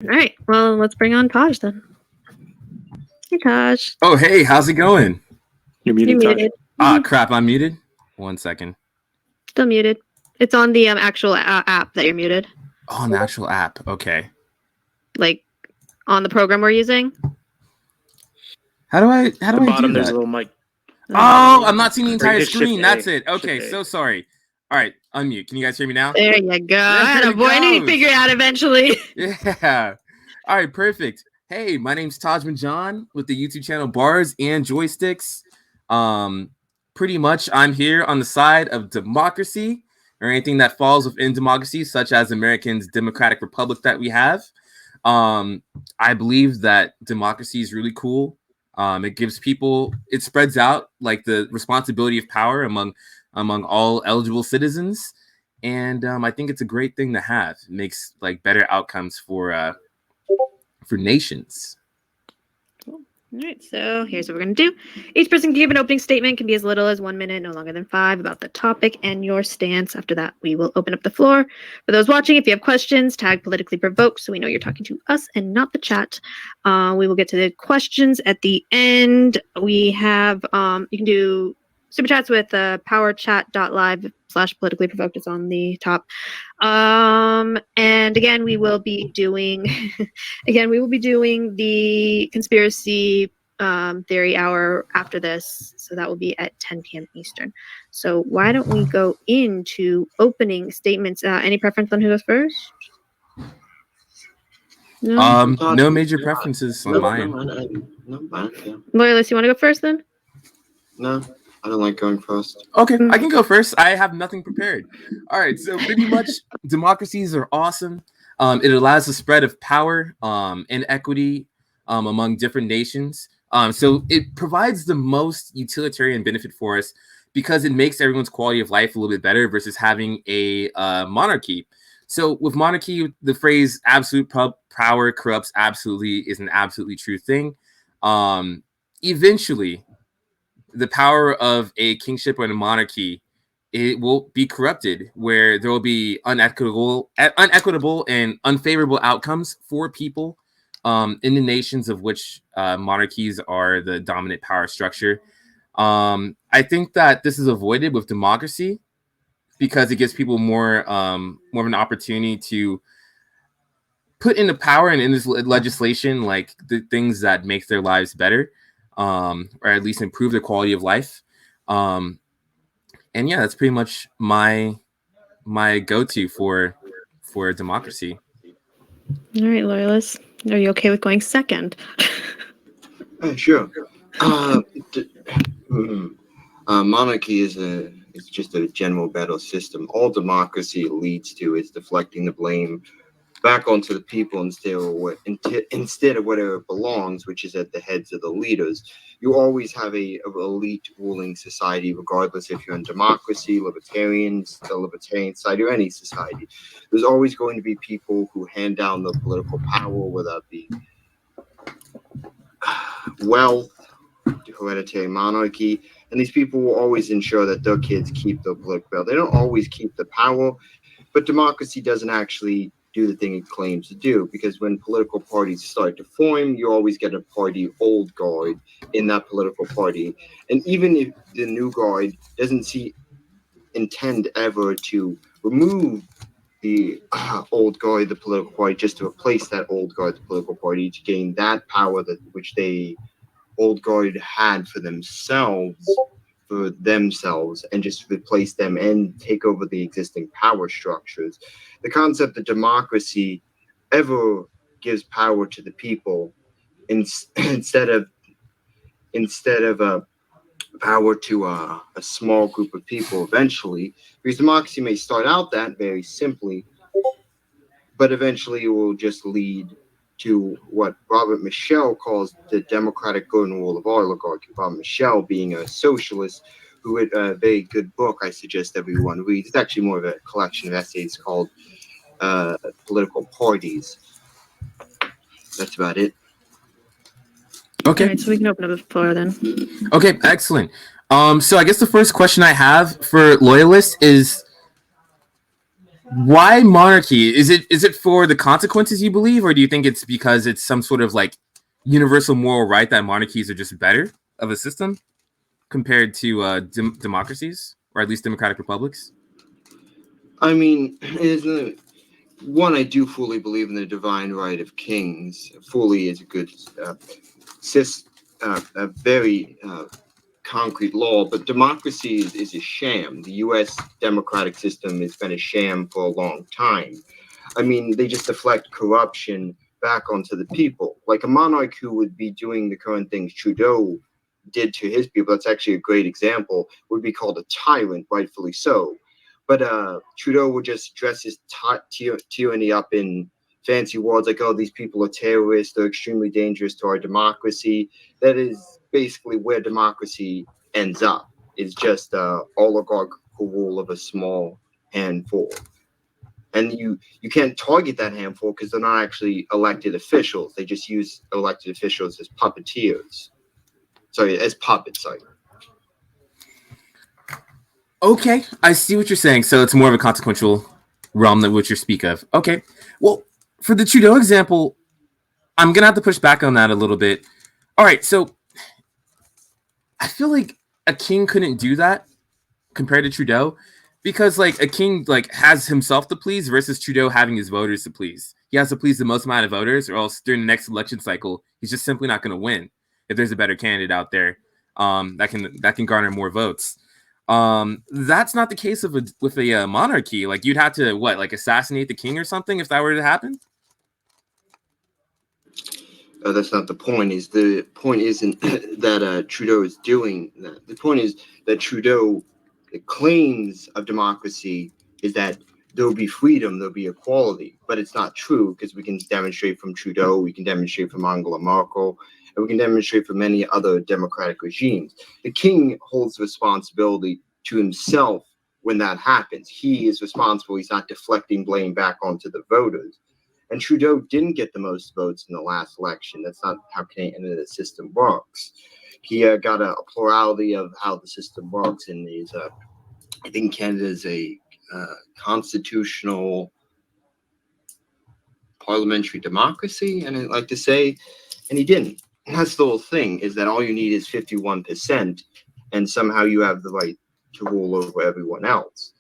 All right. Well, let's bring on Taj then. Hey, Taj. Oh, hey, how's it going? You're You're muted, Taj. muted. Ah, crap, I'm muted. 1 second. Still muted. It's on the actual app that you're muted. Oh, an actual app. Okay. Like on the program we're using. How do I The do bottom, that? there's a little mic. Oh, I'm not seeing the entire Shift screen. A. That's it. Okay, Shift A. so sorry. All right, unmute. Can you guys hear me now? There you go. I had a it boy. I knew you'd goes. figure it out eventually. Yeah. All right, perfect. Hey, my name's Tajman John with the YouTube channel Bars and Joysticks. Pretty much I'm here on the side of democracy or anything that falls within democracy, such as American's democratic republic that we have. I believe that democracy is really cool. It gives people, it spreads out like the responsibility of power among all eligible citizens, and I think it's a great thing to have. It makes like better outcomes for nations. All right, so here's what we're going to do. Each person can give an opening statement, can be as little as 1 minute, no longer than 5, about the topic and your stance. After that, we will open up the floor. For those watching, if you have questions, tag Politically Provoked so we know you're talking to us and not the chat. We will get to the questions at the end. We have, you can do super chats with powerchat.live/politically provoked. It's on the top. And again, we will be doing the conspiracy theory hour after this. So that will be at 10 p.m. Eastern. So why don't we go into opening statements? Any preference on who goes first? No. No major preferences on mine. Loyalist, you want to go first then? No, I don't like going first. Okay, I can go first. I have nothing prepared. All right, so pretty much democracies are awesome. It allows the spread of power and equity among different nations. So it provides the most utilitarian benefit for us because it makes everyone's quality of life a little bit better versus having a monarchy. So with monarchy, the phrase absolute power corrupts absolutely is an absolutely true thing. Eventually, the power of a kingship or a monarchy, it will be corrupted, where there will be unequitable and unfavorable outcomes for people in the nations of which monarchies are the dominant power structure. I think that this is avoided with democracy because it gives people more of an opportunity to put into power and in this legislation like the things that make their lives better. Or at least improve their quality of life. And yeah, that's pretty much my go-to for democracy. All right, Loyalist. Are you okay with going second? Sure. Monarchy is just a general battle system. All democracy leads to is deflecting the blame back onto the people instead of whatever it belongs, which is at the heads of the leaders. You always have a elite ruling society, regardless if you're in democracy, libertarians, the libertarian side, or any society. There's always going to be people who hand down the political power, whether it be wealth, hereditary monarchy, and these people will always ensure that their kids keep the political power. They don't always keep the power, but democracy doesn't actually do the thing it claims to do, because when political parties start to form, you always get a party old guard in that political party. And even if the new guard doesn't intend ever to remove the old guard, the political party, just to replace that old guard, the political party, to gain that power which they old guard had for themselves, and just replace them and take over the existing power structures. The concept that democracy ever gives power to the people instead of power to a small group of people eventually, because democracy may start out that very simply, but eventually it will just lead to what Robert Michel calls the democratic golden rule of oligarchy. Robert Michel, being a socialist, who wrote a very good book I suggest everyone read. It's actually more of a collection of essays called Political Parties. That's about it. Okay. All right, so we can open up the floor then. Okay, excellent. So I guess the first question I have for Loyalist is, Why monarchy? Is it for the consequences you believe, or do you think it's because it's some sort of like universal moral right that monarchies are just better of a system compared to democracies, or at least democratic republics? I mean, one, I do fully believe in the divine right of kings. Fully is a good, a very concrete law, but democracy is a sham. The U.S. democratic system has been a sham for a long time. I mean, they just deflect corruption back onto the people. Like a monarch who would be doing the current things Trudeau did to his people, that's actually a great example, would be called a tyrant, rightfully so. But Trudeau would just dress his tyranny up in fancy words like, oh, these people are terrorists, they're extremely dangerous to our democracy. That is basically where democracy ends up. It's just oligarchical rule of a small handful. And you can't target that handful because they're not actually elected officials. They just use elected officials as puppeteers. Sorry, as puppets. Sorry. Okay, I see what you're saying. So it's more of a consequential realm than what you speak of. Okay, well, for the Trudeau example, I'm gonna have to push back on that a little bit. All right, so I feel like a king couldn't do that compared to Trudeau, because like a king like has himself to please versus Trudeau having his voters to please. He has to please the most amount of voters, or else during the next election cycle, he's just simply not going to win if there's a better candidate out there that can garner more votes. That's not the case with a monarchy. Like you'd have to like assassinate the king or something if that were to happen. That's not the point. The point isn't that Trudeau is doing that. The point is that Trudeau, the claims of democracy is that there will be freedom, there'll be equality, but it's not true because we can demonstrate from Trudeau, we can demonstrate from Angela Merkel, and we can demonstrate from many other democratic regimes. The king holds responsibility to himself when that happens. He is responsible. He's not deflecting blame back onto the voters. And Trudeau didn't get the most votes in the last election. That's not how Canadian system works. He got a plurality of how the system works, and is I think Canada is a constitutional parliamentary democracy, and I like to say, and he didn't. And that's the whole thing, is that all you need is 51%, and somehow you have the right to rule over everyone else.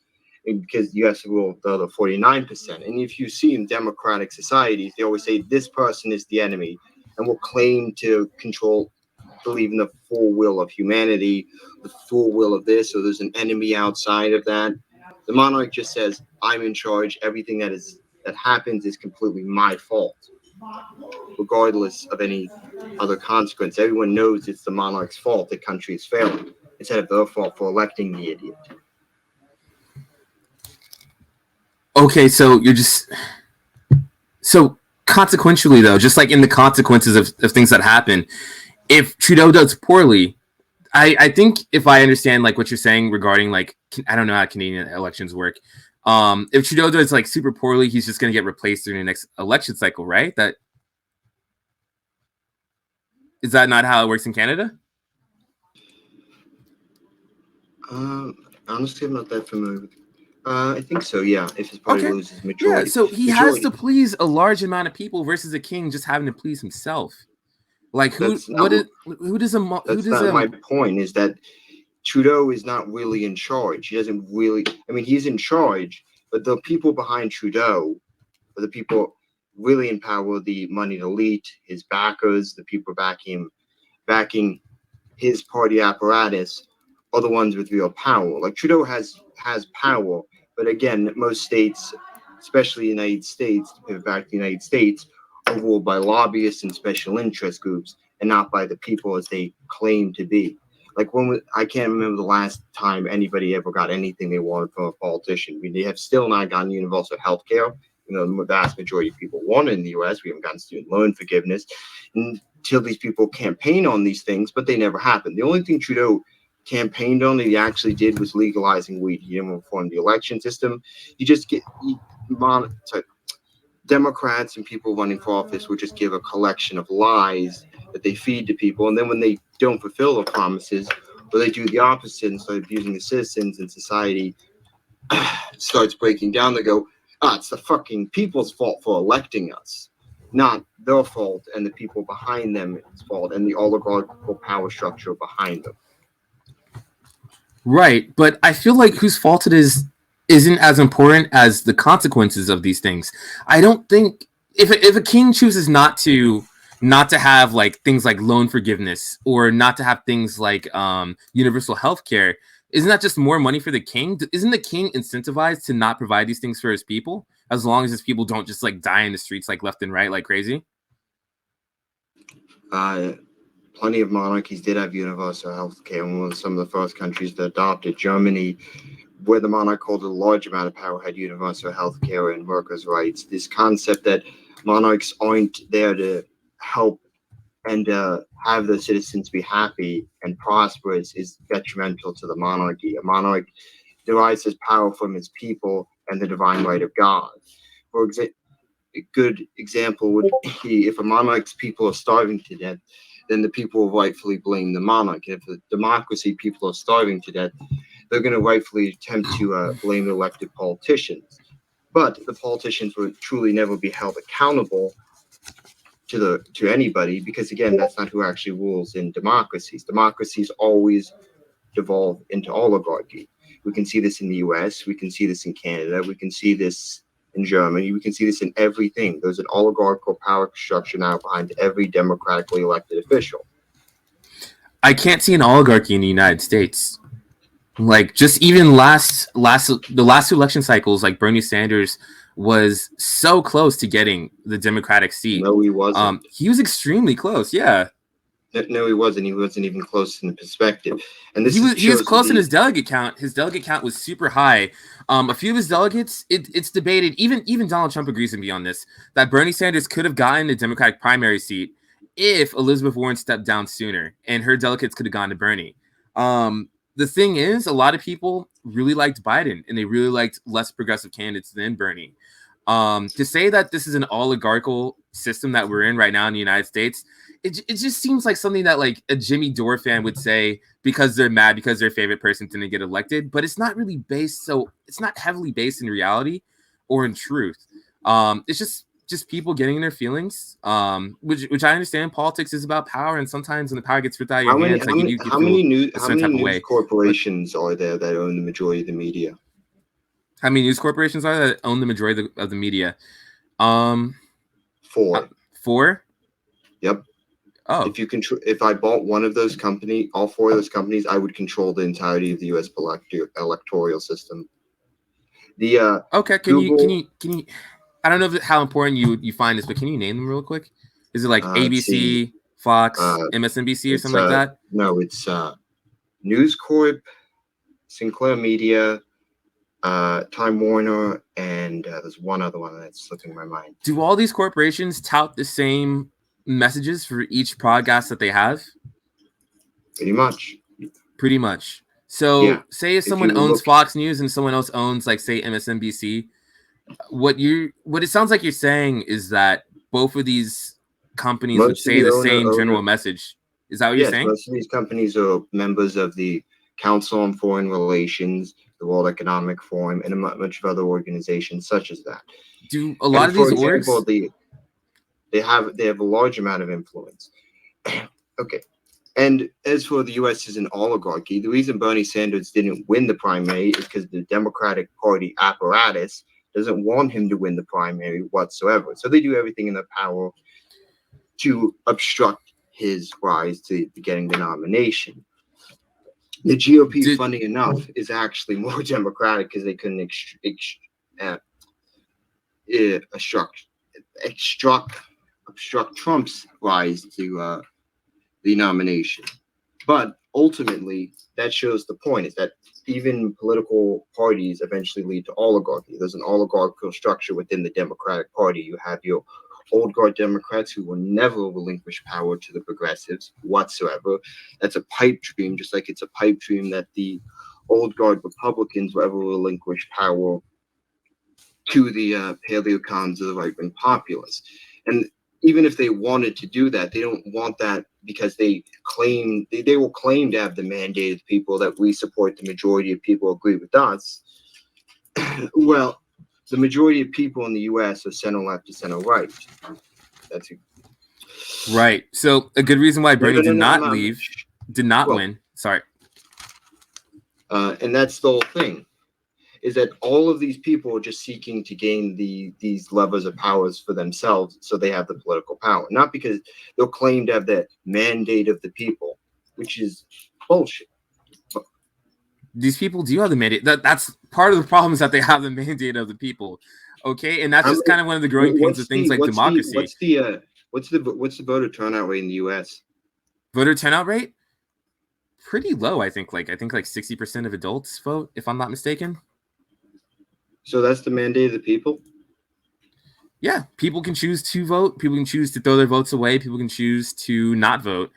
Because you have to rule the other 49%. And if you see in democratic societies, they always say this person is the enemy and will claim to believe in the full will of humanity, the full will of this, so there's an enemy outside of that. The monarch just says, I'm in charge. Everything that happens is completely my fault, regardless of any other consequence. Everyone knows it's the monarch's fault the country is failing, instead of their fault for electing the idiot. Okay, so consequentially though, just like in the consequences of things that happen, if Trudeau does poorly, I think if I understand like what you're saying regarding like I don't know how Canadian elections work. If Trudeau does like super poorly, he's just gonna get replaced during the next election cycle, right? Is that not how it works in Canada? Honestly, I'm not that familiar with. I think so. Yeah, if his party loses majority. Yeah, so he has to please a large amount of people versus a king just having to please himself. Like That's not my point. Is that Trudeau is not really in charge. He doesn't really. I mean, he's in charge, but the people behind Trudeau, or the people really in power, the moneyed elite, his backers, the people backing his party apparatus, are the ones with real power. Like Trudeau has power, but again, most states, especially the United States, to pivot back to the United States, are ruled by lobbyists and special interest groups, and not by the people as they claim to be. Like I can't remember the last time anybody ever got anything they wanted from a politician. I mean, they have still not gotten universal health care. The vast majority of people want it in the U.S. We haven't gotten student loan forgiveness until these people campaign on these things, but they never happen. The only thing Trudeau campaigned on that he actually did was legalizing weed. He didn't reform the election system. Democrats and people running for office would just give a collection of lies that they feed to people, and then when they don't fulfill their promises, or they do the opposite and start abusing the citizens, and society starts breaking down, they go, It's the fucking people's fault for electing us, not their fault and the people behind them's fault and the oligarchical power structure behind them. Right, but I feel like whose fault it is isn't as important as the consequences of these things. I don't think if a king chooses not to have like things like loan forgiveness or not to have things like universal health care, isn't that just more money for the king? Isn't the king incentivized to not provide these things for his people as long as his people don't just like die in the streets like left and right like crazy? Plenty of monarchies did have universal health care, and one of some of the first countries that adopted, Germany, where the monarch held a large amount of power, had universal health care and workers' rights. This concept that monarchs aren't there to help and have the citizens be happy and prosperous is detrimental to the monarchy. A monarch derives his power from his people and the divine right of God. For example, a good example would be if a monarch's people are starving to death, then the people will rightfully blame the monarch. If the democracy people are starving to death, they're going to rightfully attempt to blame elected politicians. But the politicians would truly never be held accountable to anybody because, again, that's not who actually rules in democracies. Democracies always devolve into oligarchy. We can see this in the U.S. We can see this in Canada. We can see this in Germany. We can see this in everything. There's an oligarchical power structure now behind every democratically elected official. I can't see an oligarchy in the United States. Like just even the last two election cycles, like Bernie Sanders was so close to getting the Democratic seat. No, he wasn't. He was extremely close. Yeah. No, he wasn't. He wasn't even close in perspective. And this he was close in his delegate count. His delegate count was super high. A few of his delegates, it's debated. Even Donald Trump agrees with me on this that Bernie Sanders could have gotten the Democratic primary seat if Elizabeth Warren stepped down sooner, and her delegates could have gone to Bernie. The thing is, a lot of people really liked Biden, and they really liked less progressive candidates than Bernie. To say that this is an oligarchical system that we're in right now in the United States, it just seems like something that like a Jimmy Dore fan would say because they're mad because their favorite person didn't get elected, but it's not really based. So it's not heavily based in reality or in truth. It's just people getting in their feelings, which I understand. Politics is about power, and sometimes when the power gets ripped out of your hands, how many news corporations are there that own the majority of the media? How many news corporations are there that own the majority of the media? 4. 4? Yep. Oh. If I bought one of those companies, all 4 of those companies, I would control the entirety of the U.S. electoral system. Okay. Can you? I don't know how important you find this, but can you name them real quick? Is it like ABC, Fox, MSNBC, or something like that? No, it's News Corp, Sinclair Media, Time Warner, and there's one other one that's slipping my mind. Do all these corporations tout the same messages for each podcast that they have? Pretty much. So yeah. Say if someone owns Fox News and someone else owns like say MSNBC, what it sounds like you're saying is that both of these companies would say the same general message. Is that what you're saying? Most of these companies are members of the Council on Foreign Relations, the World Economic Forum, and a bunch of other organizations such as that. Do a lot of these orgs? They have a large amount of influence. Okay. And as for the U.S. as an oligarchy, the reason Bernie Sanders didn't win the primary is because the Democratic Party apparatus doesn't want him to win the primary whatsoever. So they do everything in their power to obstruct his rise to getting the nomination. The GOP, funny enough, is actually more Democratic because they couldn't obstruct Trump's rise to the nomination. But ultimately, that shows the point is that even political parties eventually lead to oligarchy. There's an oligarchical structure within the Democratic Party. You have your old guard Democrats who will never relinquish power to the progressives whatsoever. That's a pipe dream, just like it's a pipe dream that the old guard Republicans will ever relinquish power to the paleocons of the right-wing populace. And even if they wanted to do that, they don't want that because they will claim to have the mandate of people that we support the majority of people agree with us. Well, the majority of people in the U.S. are center left to center right. That's right. So a good reason why Bernie did not I'm leave, did not well, win. Sorry. And that's the whole thing, is that all of these people are just seeking to gain these levers of powers for themselves, so they have the political power, not because they'll claim to have the mandate of the people, which is bullshit. These people do have the mandate. That's part of the problem, is that they have the mandate of the people. Okay, and that's just kind of one of the growing pains of things like democracy. What's the voter turnout rate in the U.S.? Voter turnout rate? Pretty low, I think. Like 60% of adults vote, if I'm not mistaken. So that's the mandate of the people? Yeah, people can choose to vote. People can choose to throw their votes away. People can choose to not vote.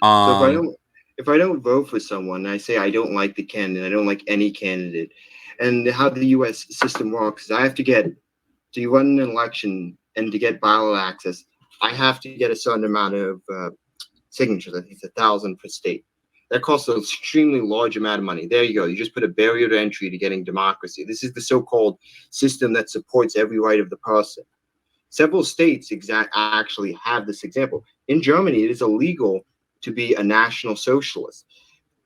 So if I don't vote for someone, and I say I don't like the candidate, I don't like any candidate, and how the U.S. system works is I have to run an election and to get ballot access, I have to get a certain amount of signatures. I think it's 1,000 per state. That costs an extremely large amount of money. There you go. You just put a barrier to entry to getting democracy. This is the so-called system that supports every right of the person. Several states actually have this example. In Germany, it is illegal to be a national socialist.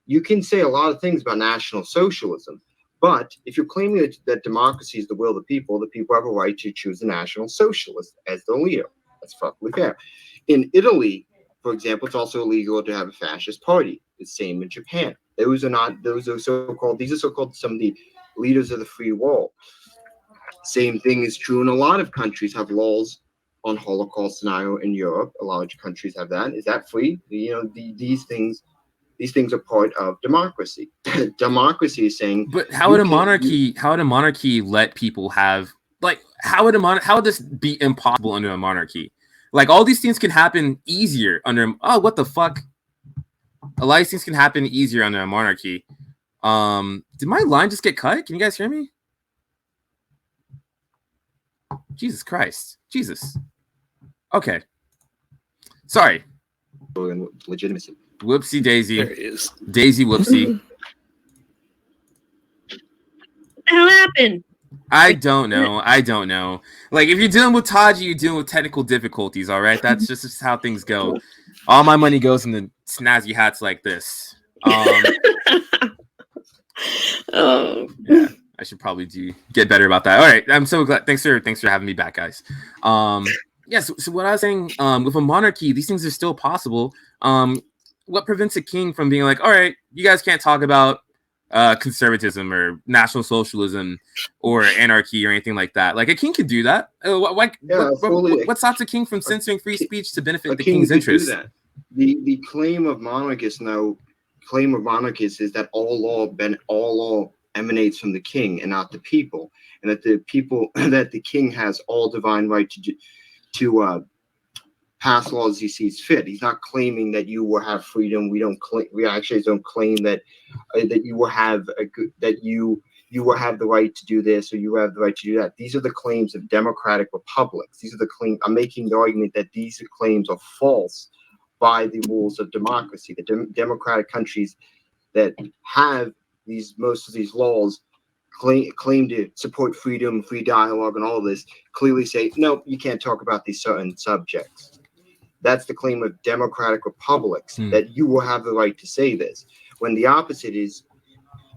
You can say a lot of things about national socialism, but if you're claiming that democracy is the will of the people have a right to choose a national socialist as their leader. That's fucking fair. In Italy, for example, it's also illegal to have a fascist party. The same in Japan. These are so-called some of the leaders of the free world. Same thing is true in a lot of countries have laws on Holocaust scenario in Europe. A lot of countries have that. Is that free? These things are part of democracy. Democracy is saying. But how would a monarchy let people have, like, how would this be impossible under a monarchy? Like, all these things can happen easier under. Oh, what the fuck? A lot of things can happen easier under a monarchy. Did my line just get cut? Can you guys hear me? Jesus Christ. Jesus. Okay. Sorry. Legitimacy. Whoopsie daisy. There it is. Daisy whoopsie. What the hell happened? I don't know. Like, if you're dealing with Taji, you're dealing with technical difficulties, all right? That's just how things go. All my money goes into snazzy hats like this. Oh. Yeah, I should probably get better about that. All right, I'm so glad. Thanks for having me back, guys. Yeah. So what I was saying, with a monarchy, these things are still possible. What prevents a king from being like, all right, you guys can't talk about conservatism or national socialism or anarchy or anything like that? Like, a king could do that. What stops a king from censoring free speech to benefit the king's interests? The claim of monarchists is that all law emanates from the king and not the people, and that the king has all divine right to pass laws he sees fit. He's not claiming that you will have freedom. We actually don't claim that you will have you will have the right to do this or you have the right to do that. These are the claims of democratic republics. These are the claims. I'm making the argument that these claims are false by the rules of democracy. The democratic countries that have most of these laws claim to support freedom, free dialogue, and all of this clearly say, no, you can't talk about these certain subjects. That's the claim of democratic republics, that you will have the right to say this. When the opposite is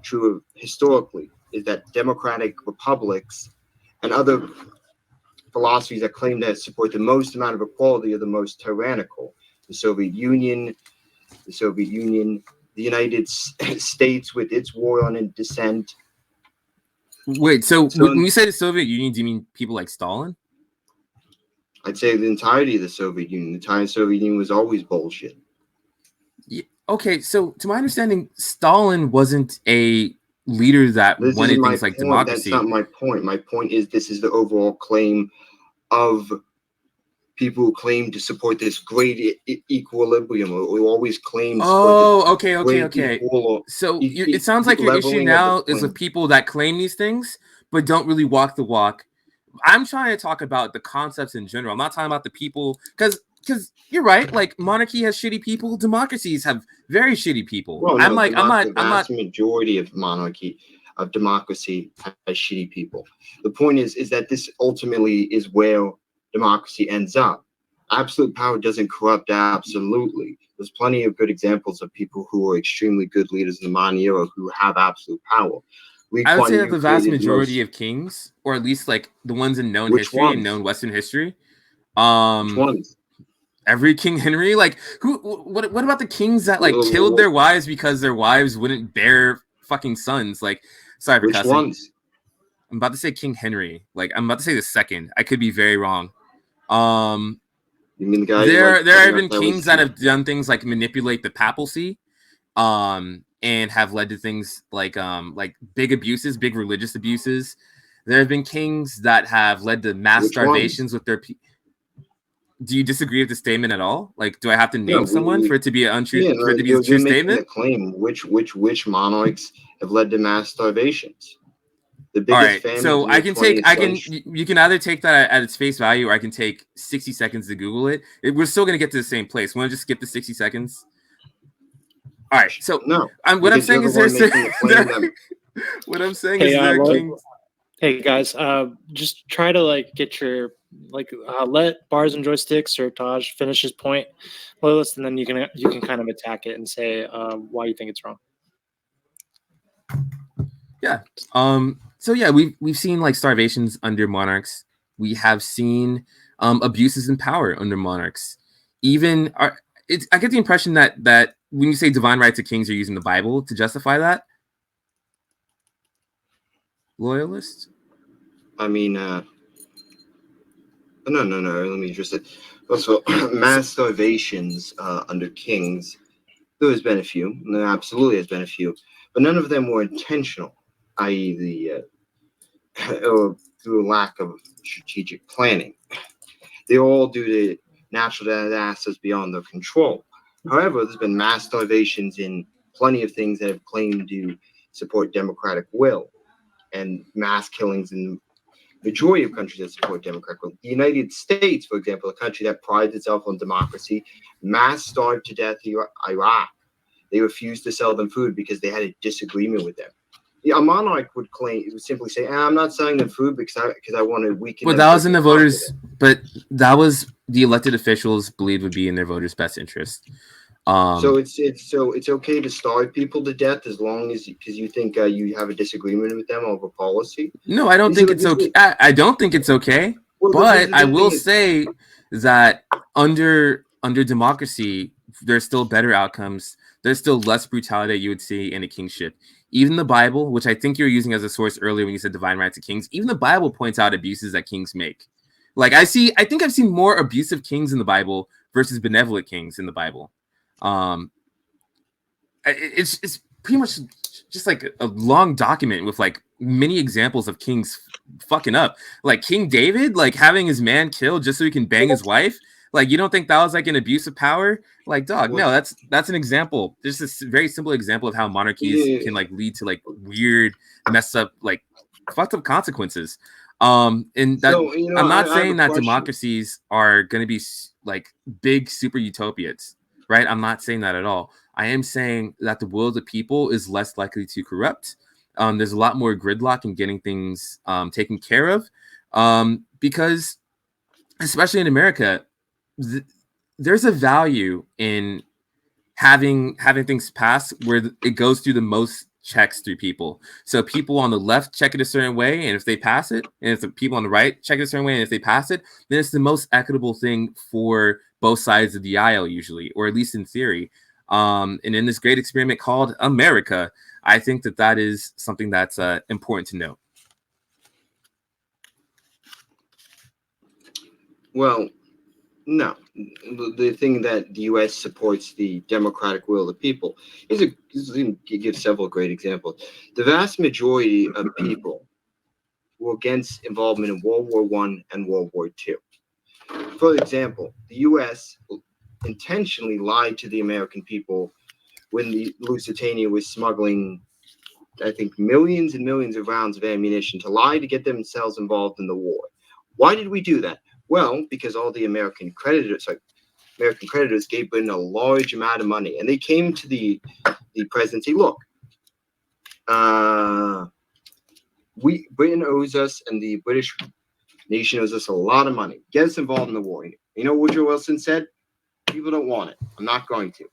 true historically, is that democratic republics and other philosophies that claim to support the most amount of equality are the most tyrannical. The Soviet Union, the United States with its war on dissent. Wait, so when you say the Soviet Union, do you mean people like Stalin? I'd say the entirety of the Soviet Union. The entire Soviet Union was always bullshit. Yeah, okay, so to my understanding, Stalin wasn't a leader that wanted things like democracy. That's not my point. My point is this is the overall claim of people who claim to support this great equilibrium. We always claim. Okay. So it sounds like your issue now is with people that claim these things but don't really walk the walk. I'm trying to talk about the concepts in general. I'm not talking about the people, because you're right. Like, monarchy has shitty people. Democracies have very shitty people. Well, no, I'm not. Majority of monarchy. of democracy has shitty people. The point is that this ultimately is where democracy ends up. Absolute power doesn't corrupt absolutely. There's plenty of good examples of people who are extremely good leaders in the modern era who have absolute power. I would say that the vast majority of kings, or at least like the ones in known history and known Western history, which ones? Every King Henry, like who? What about the kings that like killed their wives because their wives wouldn't bear fucking sons? Like, sorry for cussing. Which ones? I'm about to say King Henry. Like, I'm about to say the second. I could be very wrong. You mean the guy? There have been kings that have done things like manipulate the papacy, and have led to things like big abuses, big religious abuses. There have been kings that have led to mass starvations with their people. Do you disagree with the statement at all? Like, do I have to name someone for it to be an untrue? For it to be a true statement? Claim which monarchs have led to mass starvations. The biggest famine. So you can either take that at its face value, or I can take 60 seconds to Google it. We're still gonna get to the same place. Want to just skip the 60 seconds? All right. So no, what I'm saying is what I'm saying is there kings. Hey guys, just try to like get your let Bars and Joysticks or Taj finish his point, Loyalist, and then you can kind of attack it and say why you think it's wrong. Yeah. So yeah, we've seen like starvations under monarchs. We have seen abuses in power under monarchs. Even I get the impression that when you say divine rights of kings, are using the Bible to justify that. Loyalist? I mean, no. Let me just say. Also, mass starvations under kings. There has been a few. There absolutely has been a few, but none of them were intentional, i.e., or through a lack of strategic planning. They're all due to natural disasters beyond their control. However, there's been mass starvations in plenty of things that have claimed to support democratic will, and mass killings in the majority of countries that support democratic will. The United States, for example, a country that prides itself on democracy, mass starved to death Iraq. They refused to sell them food because they had a disagreement with them. A monarch would simply say, "I'm not selling them food because I want to weaken." But that was in the voters. But that was the elected officials believed would be in their voters' best interest. So it's okay to starve people to death as long as because you think you have a disagreement with them over policy. No, I don't think it's okay. I don't think it's okay. Well, but I will say that under democracy, there's still better outcomes. There's still less brutality that you would see in a kingship. Even the Bible, which I think you were using as a source earlier when you said divine rights of kings, even the Bible points out abuses that kings make. Like I think I've seen more abusive kings in the Bible versus benevolent kings in the Bible. It's pretty much just like a long document with like many examples of kings fucking up. Like King David, like having his man killed just so he can bang his wife. Like, you don't think that was like an abuse of power? Like, dog, no, that's an example. There's this very simple example of how monarchies can like lead to like weird, messed up, like fucked up consequences. And that, I'm not saying that democracies are going to be like big super utopias, right? I'm not saying that at all. I am saying that the will of the people is less likely to corrupt. There's a lot more gridlock in getting things taken care of, because especially in America, there's a value in having things pass where it goes through the most checks through people. So people on the left check it a certain way, and if they pass it, and if the people on the right check it a certain way, and if they pass it, then it's the most equitable thing for both sides of the aisle, usually, or at least in theory. And in this great experiment called America, I think that is something that's important to note. Well, no. The thing that the U.S. supports the democratic will of the people is to give several great examples. The vast majority of people were against involvement in World War I and World War II. For example, the U.S. intentionally lied to the American people when the Lusitania was smuggling, I think, millions and millions of rounds of ammunition to lie to get themselves involved in the war. Why did we do that? Well, because all the American creditors gave Britain a large amount of money, and they came to the president and said, look, Britain owes us, and the British nation owes us a lot of money. Get us involved in the war. You know what Woodrow Wilson said? People don't want it. I'm not going to.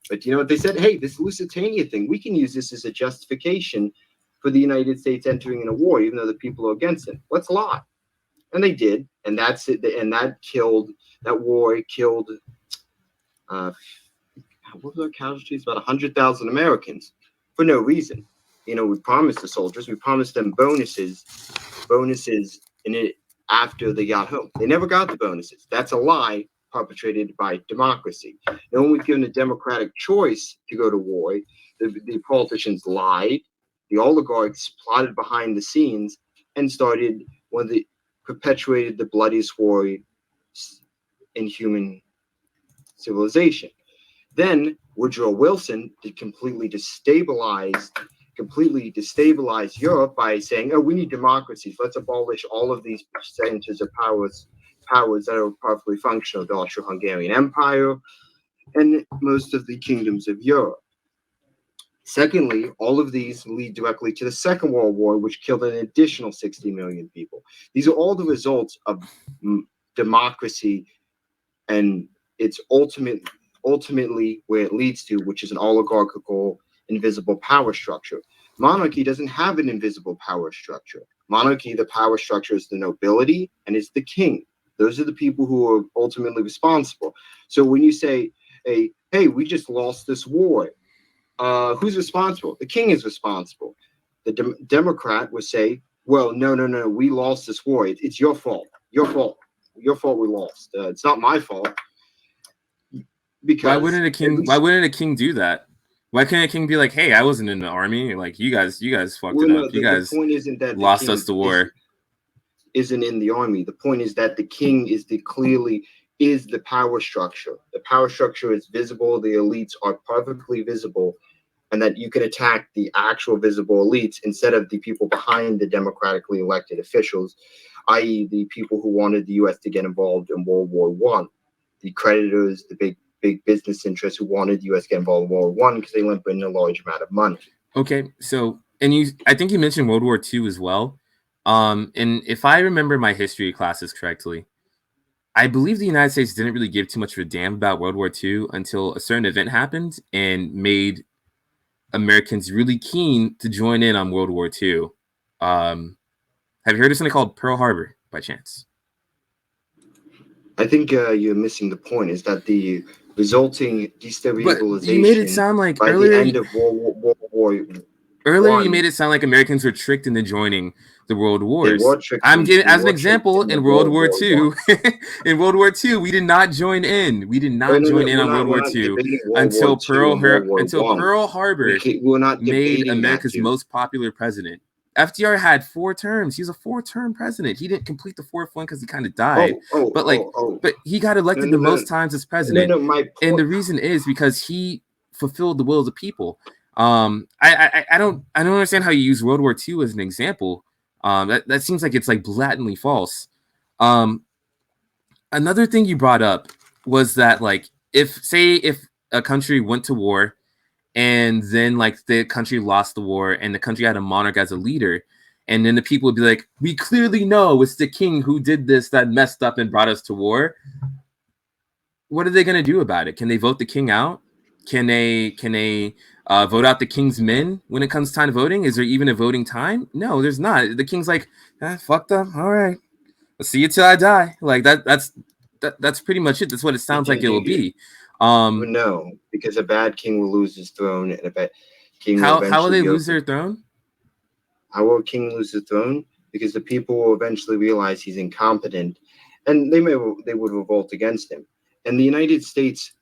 But you know what they said? Hey, this Lusitania thing, we can use this as a justification for the United States entering in a war, even though the people are against it. Let's lie. And they did. And that's it. And that war killed, what was our casualties? About 100,000 Americans for no reason. You know, we promised the soldiers, we promised them bonuses in it after they got home. They never got the bonuses. That's a lie perpetrated by democracy. No one was given a democratic choice to go to war. The politicians lied. The oligarchs plotted behind the scenes and perpetuated the bloodiest war in human civilization. Then Woodrow Wilson completely destabilized Europe by saying, "Oh, we need democracies. Let's abolish all of these centers of powers that are perfectly functional: the Austro-Hungarian Empire and most of the kingdoms of Europe." Secondly, all of these lead directly to the Second World War, which killed an additional 60 million people. These are all the results of democracy, and it's ultimately where it leads to, which is an oligarchical, invisible power structure. Monarchy doesn't have an invisible power structure. Monarchy, the power structure is the nobility and it's the king. Those are the people who are ultimately responsible. So when you say, hey, we just lost this war, who's responsible? The king is responsible. The Democrat would say, well, no, we lost this war. It's your fault. Your fault we lost. It's not my fault. Because why wouldn't a king do that? Why can't a king be like, hey, I wasn't in the army. Like you guys fucked it up. You guys the point isn't that lost us the war. Isn't in the army. The point is that the king is the power structure. The power structure is visible. The elites are perfectly visible, and that you can attack the actual visible elites instead of the people behind the democratically elected officials, i.e., the people who wanted the U.S. to get involved in World War I, the creditors, the big business interests who wanted the U.S. to get involved in World War I because they lent in a large amount of money. Okay, so I think you mentioned World War II as well. And if I remember my history classes correctly, I believe the United States didn't really give too much of a damn about World War II until a certain event happened and made Americans really keen to join in on World War II. Have you heard of something called Pearl Harbor by chance? I think you're missing the point. Is that the resulting destabilization? But you made it sound like by earlier, the end of World War Earlier, you made it sound like Americans were tricked into joining the world wars. They were tricked. I'm giving as an example in World War II. In World War II, we did not join in. We did not join in on World War II until Pearl Harbor made America's most popular president. FDR had 4 terms. He's a 4-term president. He didn't complete the 4th one because he kind of died. But he got elected the most times as president. And the reason is because he fulfilled the will of the people. I don't understand how you use World War II as an example. That seems like it's like blatantly false. Another thing you brought up was that like if a country went to war and then like the country lost the war and the country had a monarch as a leader, and then the people would be like, we clearly know it's the king who did this, that messed up and brought us to war. What are they going to do about it? Can they vote the king out? Can they vote out the king's men when it comes time to voting? Is there even a voting time? No, there's not. The king's like, fuck them. All right, I'll see you till I die. Like that's pretty much it. That's what it sounds like it will be. No, because a bad king will lose his throne, and a bad king how will they lose their throne? How will a king lose his throne? Because the people will eventually realize he's incompetent, and they would revolt against him. And the United States,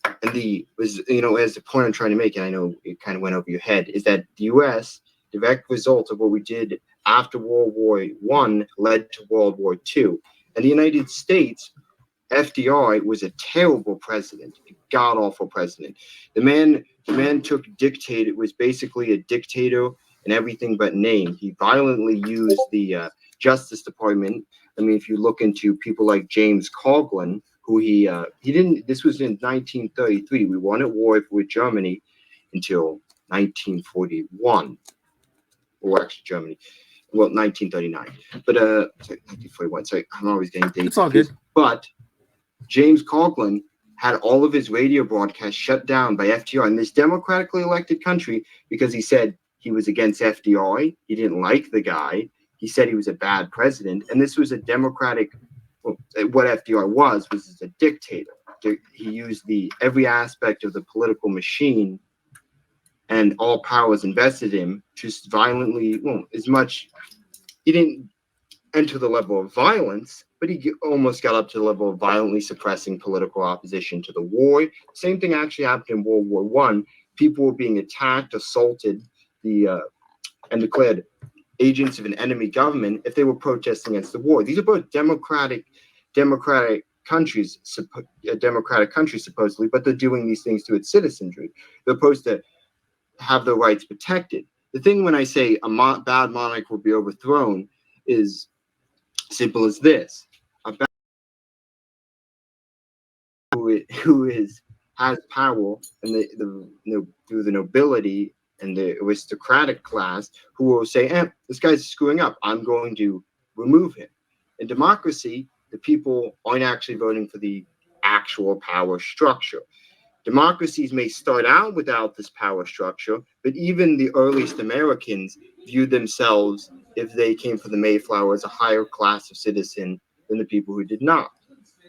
and as the point I'm trying to make, and I know it kind of went over your head, is that the U.S. direct result of what we did after World War I led to World War II, and the United States. FDR was a terrible president, a god-awful president. The man took dictator, was basically a dictator in everything but name. He violently used the Justice Department. I mean, if you look into people like James Coughlin, who he didn't, this was in 1933. We won at war with Germany until 1941. Or actually Germany. well, 1939, but sorry, 1941. Sorry, I'm always getting dates. It's all good. But James Coughlin had all of his radio broadcasts shut down by FDR in this democratically elected country because he said he was against FDR. He didn't like the guy. He said he was a bad president, and this was a democratic. Well, what FDR was a dictator. He used every aspect of the political machine and all powers invested in him, just violently, well, he didn't enter the level of violence, but he almost got up to the level of violently suppressing political opposition to the war. Same thing actually happened in World War I. People were being attacked, assaulted, and declared agents of an enemy government if they were protesting against the war. These are both democratic countries, democratic countries supposedly, but they're doing these things to its citizenry. They're supposed to have their rights protected. The thing when I say a bad monarch will be overthrown is simple as this: a bad has power and through the nobility and the aristocratic class who will say, this guy's screwing up, I'm going to remove him. In democracy, the people aren't actually voting for the actual power structure. Democracies may start out without this power structure, but even the earliest Americans viewed themselves, if they came from the Mayflower, as a higher class of citizen than the people who did not.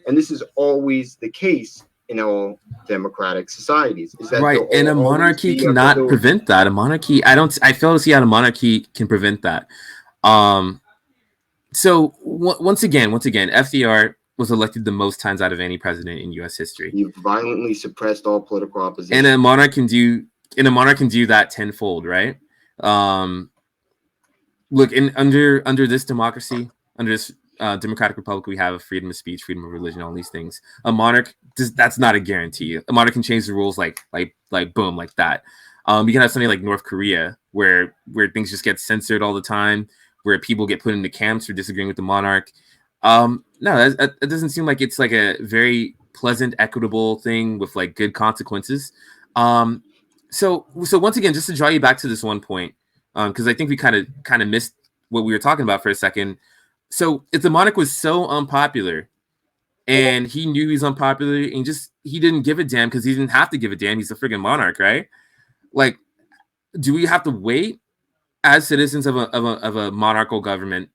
And this is always the case in all democratic societies. Is that right? And a monarchy cannot prevent that. A monarchy, I fail to see how a monarchy can prevent that. So once again, FDR was elected the most times out of any president in U.S. history. He violently suppressed all political opposition. And a monarch can do that tenfold, right? Look, under this democracy, under this democratic republic, we have freedom of speech, freedom of religion, all these things. A monarch, that's not a guarantee. A monarch can change the rules like boom, like that. You can have something like North Korea, where things just get censored all the time, where people get put into camps for disagreeing with the monarch. No, that doesn't seem like it's like a very pleasant, equitable thing with like good consequences. So once again, just to draw you back to this one point, because I think we kind of missed what we were talking about for a second. So if the monarch was so unpopular, and he knew he was unpopular, and he didn't give a damn because he didn't have to give a damn. He's a friggin' monarch, right? Like, do we have to wait as citizens of a monarchical government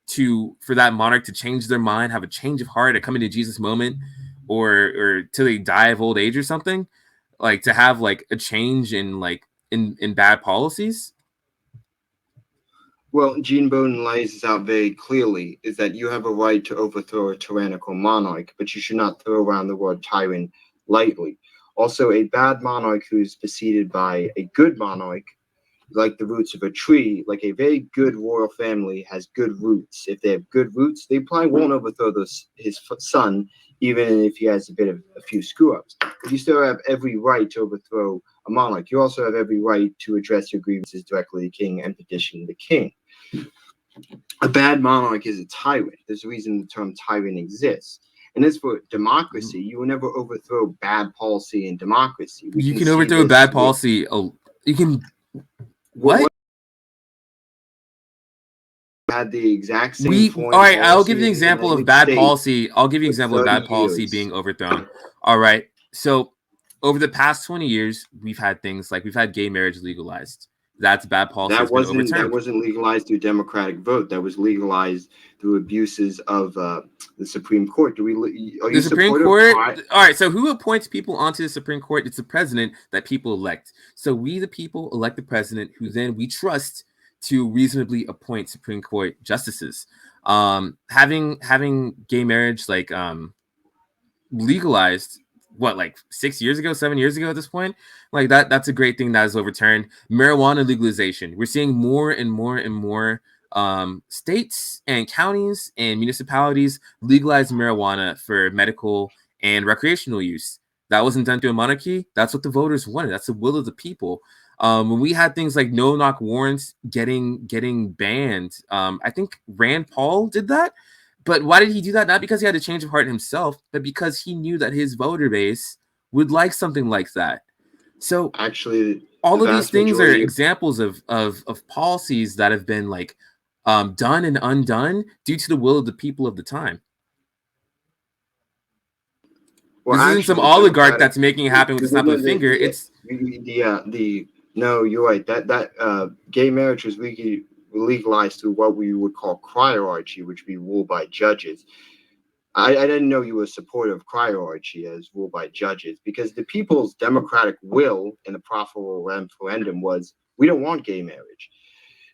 for that monarch to change their mind, have a change of heart, a come into Jesus moment, or till they die of old age or something, like to have like a change in bad policies? Well, Gene Bowden lays this out very clearly, is that you have a right to overthrow a tyrannical monarch, but you should not throw around the word tyrant lightly. Also, a bad monarch who is preceded by a good monarch, like the roots of a tree, like a very good royal family has good roots. If they have good roots, they probably won't overthrow his son, even if he has a few screw-ups. But you still have every right to overthrow a monarch. You also have every right to address your grievances directly to the king and petition the king. A bad monarch is a tyrant. There's a reason the term tyrant exists. And as for democracy, you will never overthrow bad policy in democracy. You can overthrow a bad policy. Oh, you can. What? Had the exact same. All right, I'll give you an example of bad policy. I'll give you an example of bad policy being overthrown. All right. So over the past 20 years, we've had things like we've had gay marriage legalized. That's bad policy. That wasn't legalized through democratic vote. That was legalized through abuses of the Supreme Court. The Supreme Court? All right. So who appoints people onto the Supreme Court? It's the president that people elect. So we, the people, elect the president, who then we trust to reasonably appoint Supreme Court justices. Having gay marriage legalized. What, like 6 years ago, 7 years ago at this point? Like that's a great thing that is overturned. Marijuana legalization. We're seeing more and more and more states and counties and municipalities legalize marijuana for medical and recreational use. That wasn't done through a monarchy. That's what the voters wanted. That's the will of the people. When we had things like no-knock warrants getting banned, I think Rand Paul did that. But why did he do that? Not because he had a change of heart himself, but because he knew that his voter base would like something like that. So actually, all of these things are examples of policies that have been like done and undone due to the will of the people of the time. Well, this isn't some actually, oligarch that's making it happen with a snap of a finger. It's no, you're right. That gay marriage was legalized through what we would call Cryarchy, which would be ruled by judges. I didn't know you were a supporter of Cryarchy as ruled by judges, because the people's democratic will in the profitable referendum was, we don't want gay marriage.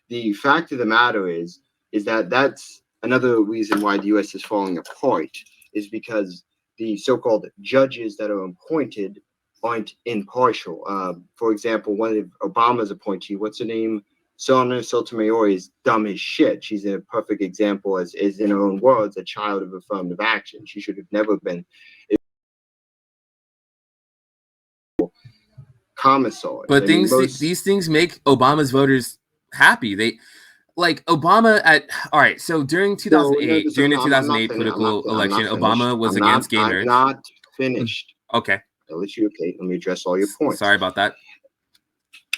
The fact of the matter is that that's another reason why the U.S. is falling apart, is because the so-called judges that are appointed aren't impartial. For example, one of Obama's appointee, what's her name? Sotomayor is dumb as shit. She's a perfect example, as in her own words, a child of affirmative action. She should have never been a commissar. But these things make Obama's voters happy. They like Obama at all right. So during 2008, during the 2008 political election, Obama was against gay marriage. I'm not finished. Okay. Let me address all your points. Sorry about that.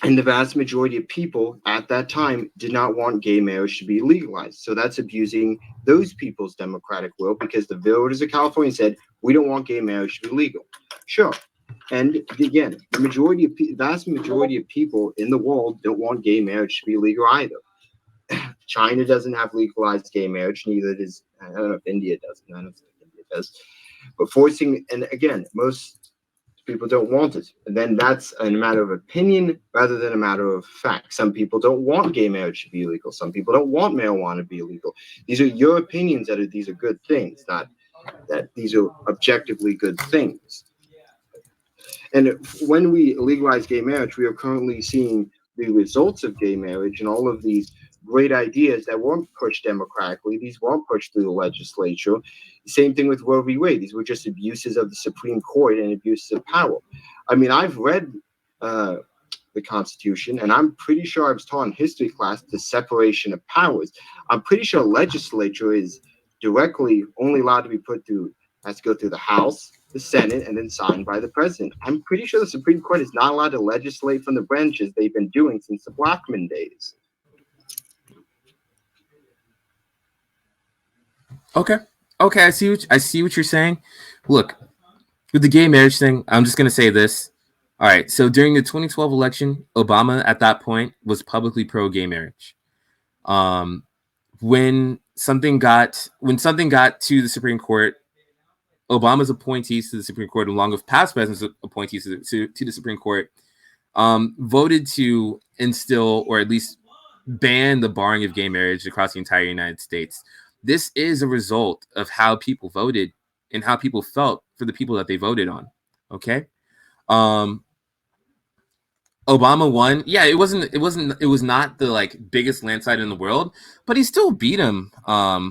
And the vast majority of people at that time did not want gay marriage to be legalized. So that's abusing those people's democratic will, because the voters of California said, we don't want gay marriage to be legal. Sure. And again, the vast majority of people in the world don't want gay marriage to be legal either. China doesn't have legalized gay marriage, neither does, I don't know if India does. I don't think India does. But forcing, and again, most people don't want it. And then that's a matter of opinion rather than a matter of fact. Some people don't want gay marriage to be illegal. Some people don't want marijuana to be illegal. These are your opinions these are good things, not that these are objectively good things. And when we legalize gay marriage, we are currently seeing the results of gay marriage and all of these great ideas that weren't pushed democratically. These weren't pushed through the legislature. Same thing with Roe v. Wade. These were just abuses of the Supreme Court and abuses of power. I mean, I've read the Constitution, and I'm pretty sure I was taught in history class the separation of powers. I'm pretty sure legislature is directly only allowed to be has to go through the House, the Senate, and then signed by the president. I'm pretty sure the Supreme Court is not allowed to legislate from the branches they've been doing since the Blackmun days. Okay. I see what you're saying. Look, with the gay marriage thing, I'm just gonna say this. All right. So during the 2012 election, Obama at that point was publicly pro-gay marriage. When something got to the Supreme Court, Obama's appointees to the Supreme Court, along with past presidents' appointees to the Supreme Court, voted to instill or at least ban the barring of gay marriage across the entire United States. This is a result of how people voted and how people felt for the people that they voted on. Okay. Obama won. Yeah, it was not the like biggest landslide in the world, but he still beat him. Let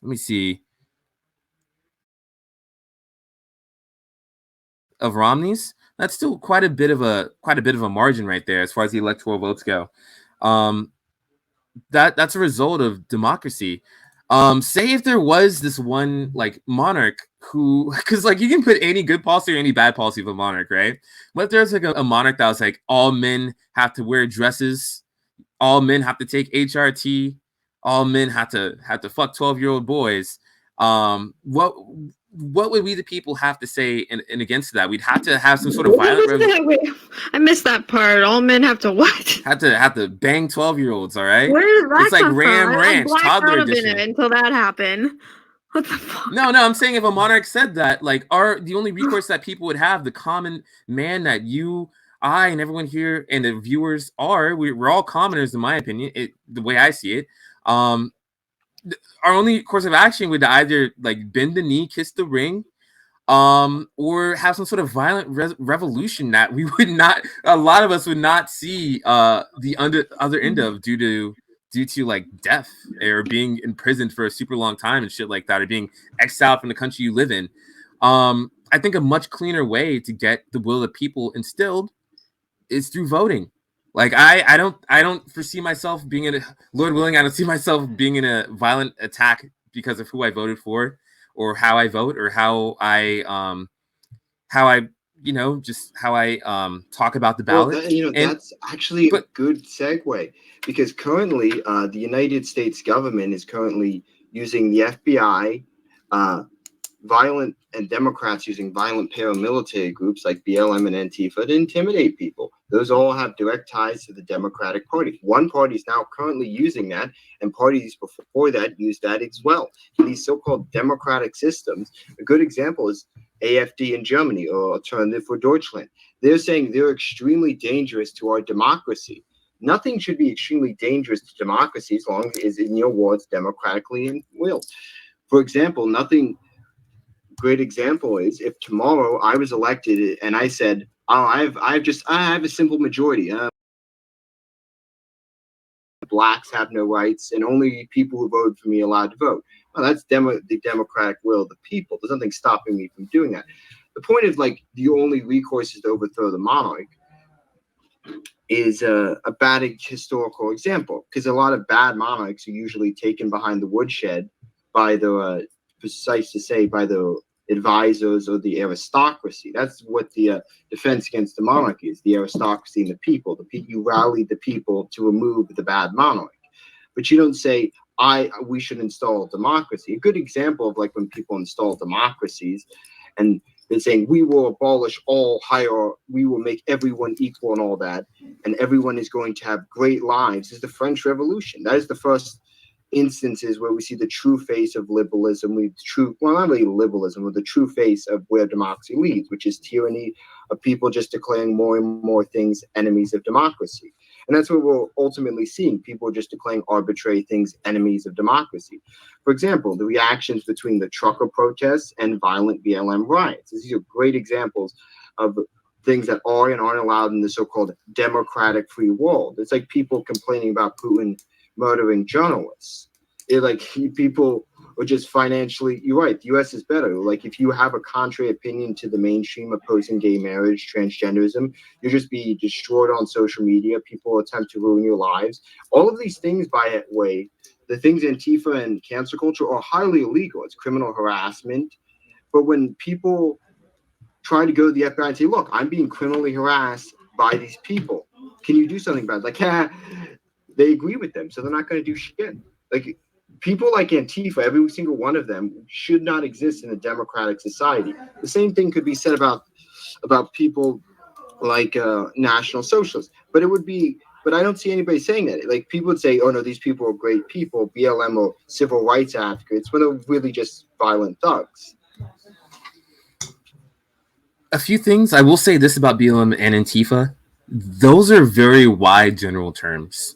me see. Of Romney's, that's still quite a bit of a margin right there as far as the electoral votes go. That's a result of democracy. Say if there was this one like monarch who, because like you can put any good policy or any bad policy of a monarch, right? What if there's like a monarch that was like, all men have to wear dresses, all men have to take HRT, all men have to fuck 12-year-old boys. What would we the people have to say in against that? We'd have to have some sort of violent. Wait, I missed that part. All men have to what? Have to bang 12-year-olds. All right. Where did that It's like come Ram from? Ranch, toddler edition. Until that happened. What the fuck? No. I'm saying if a monarch said that, like, the only recourse that people would have, the common man that you, I, and everyone here and the viewers we're all commoners in my opinion. The way I see it. Our only course of action would either like bend the knee, kiss the ring, or have some sort of violent revolution that we would not. A lot of us would not see the other end of due to like death or being imprisoned for a super long time and shit like that, or being exiled from the country you live in. I think a much cleaner way to get the will of the people instilled is through voting. Like I don't foresee myself being in a, Lord willing, I don't see myself being in a violent attack because of who I voted for or how I vote or how I you know, just how I talk about the Well, ballot. you know, And that's actually a but good segue because currently the United States government is currently using the FBI, violent and Democrats using violent paramilitary groups like BLM and Antifa to intimidate people. Those all have direct ties to the Democratic Party. One party is now currently using that, and parties before that used that as well. In these so-called democratic systems, a good example is AfD in Germany or Alternative for Deutschland. They're saying they're extremely dangerous to our democracy. Nothing should be extremely dangerous to democracy as long as it's in your wards democratically willed. For example, nothing great example is if tomorrow I was elected and I said, "Oh, I have a simple majority. Blacks have no rights, and only people who voted for me are allowed to vote." Well, that's the democratic will of the people. There's nothing stopping me from doing that. The point is, like, the only recourse is to overthrow the monarch is a bad historical example because a lot of bad monarchs are usually taken behind the woodshed by the precise to say by the advisors or the aristocracy. That's what the defense against the monarchy is: the aristocracy and the people. You rally the people to remove the bad monarch, but you don't say we should install democracy. A good example of like when people install democracies and they're saying we will abolish all we will make everyone equal and all that, and everyone is going to have great lives, is the French Revolution. That is the first instances where we see the true face of liberalism, not really liberalism, but the true face of where democracy leads, which is tyranny of people just declaring more and more things enemies of democracy. And that's what we're ultimately seeing. People just declaring arbitrary things enemies of democracy. For example, the reactions between the trucker protests and violent BLM riots. These are great examples of things that are and aren't allowed in the so-called democratic free world. It's like people complaining about Putin murdering journalists. People are just financially, you're right, the US is better. Like if you have a contrary opinion to the mainstream opposing gay marriage, transgenderism, you'll just be destroyed on social media. People attempt to ruin your lives. All of these things, by the way, the things Antifa and cancel culture are highly illegal. It's criminal harassment. But when people try to go to the FBI and say, look, I'm being criminally harassed by these people, can you do something about it? Like, they agree with them, so they're not going to do shit. Like people like Antifa, every single one of them should not exist in a democratic society. The same thing could be said about people like National Socialists, but I don't see anybody saying that. Like people would say, oh no, these people are great people, BLM or civil rights advocates, when they're really just violent thugs. a few things I will say this about BLM and Antifa: those are very wide general terms.